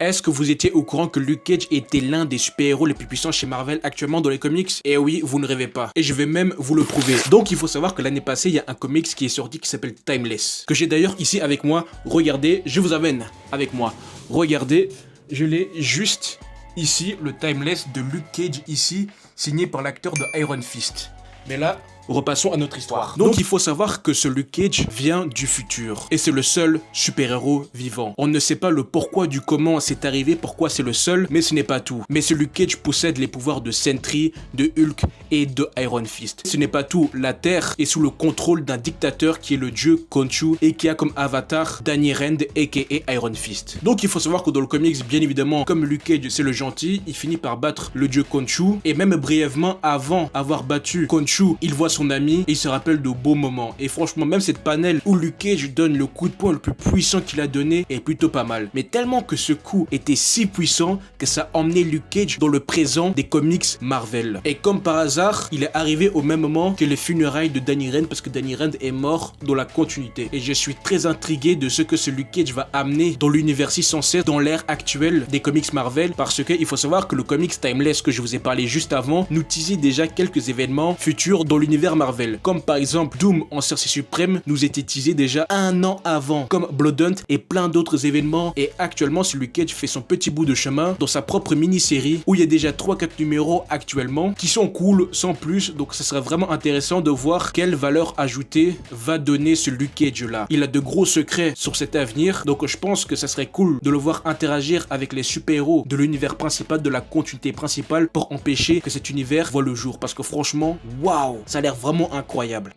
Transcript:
Est-ce que vous étiez au courant que Luke Cage était l'un des super-héros les plus puissants chez Marvel actuellement dans les comics? Et oui, vous ne rêvez pas. Et je vais même vous le prouver. Donc il faut savoir que l'année passée, il y a un comics qui est sorti qui s'appelle Timeless. Que j'ai d'ailleurs ici avec moi. Regardez, je vous amène avec moi. Regardez, je l'ai juste ici, le Timeless de Luke Cage ici, signé par l'acteur de Iron Fist. Mais là, repassons à notre histoire. Donc il faut savoir que ce Luke Cage vient du futur. Et c'est le seul super-héros vivant. On ne sait pas le pourquoi du comment c'est arrivé, pourquoi c'est le seul, mais ce n'est pas tout. Mais ce Luke Cage possède les pouvoirs de Sentry, de Hulk et de Iron Fist. Ce n'est pas tout. La Terre est sous le contrôle d'un dictateur qui est le dieu Khonshu et qui a comme avatar Danny Rand aka Iron Fist. Donc il faut savoir que dans le comics, bien évidemment, comme Luke Cage c'est le gentil, il finit par battre le dieu Khonshu. Et même brièvement, avant avoir battu Khonshu, il voit son ami et il se rappelle de beaux moments. Et franchement, même cette panel où Luke Cage donne le coup de poing le plus puissant qu'il a donné est plutôt pas mal. Mais tellement que ce coup était si puissant que ça a emmené Luke Cage dans le présent des comics Marvel. Et comme par hasard, il est arrivé au même moment que les funérailles de Danny Rand parce que Danny Rand est mort dans la continuité. Et je suis très intrigué de ce que ce Luke Cage va amener dans l'univers 616, dans l'ère actuelle des comics Marvel, parce que il faut savoir que le comics Timeless que je vous ai parlé juste avant nous teasait déjà quelques événements futurs dans l'univers Marvel, comme par exemple Doom en Sorcier Suprême nous était teasé déjà un an avant, comme Blood Hunt et plein d'autres événements. Et actuellement, Luke Cage fait son petit bout de chemin dans sa propre mini-série où il y a déjà 3-4 numéros actuellement qui sont cool sans plus, donc ça serait vraiment intéressant de voir quelle valeur ajoutée va donner ce Luke Cage là. Il a de gros secrets sur cet avenir, donc je pense que ça serait cool de le voir interagir avec les super-héros de l'univers principal, de la continuité principale, pour empêcher que cet univers voit le jour, parce que franchement, waouh, ça a l'air vraiment incroyable.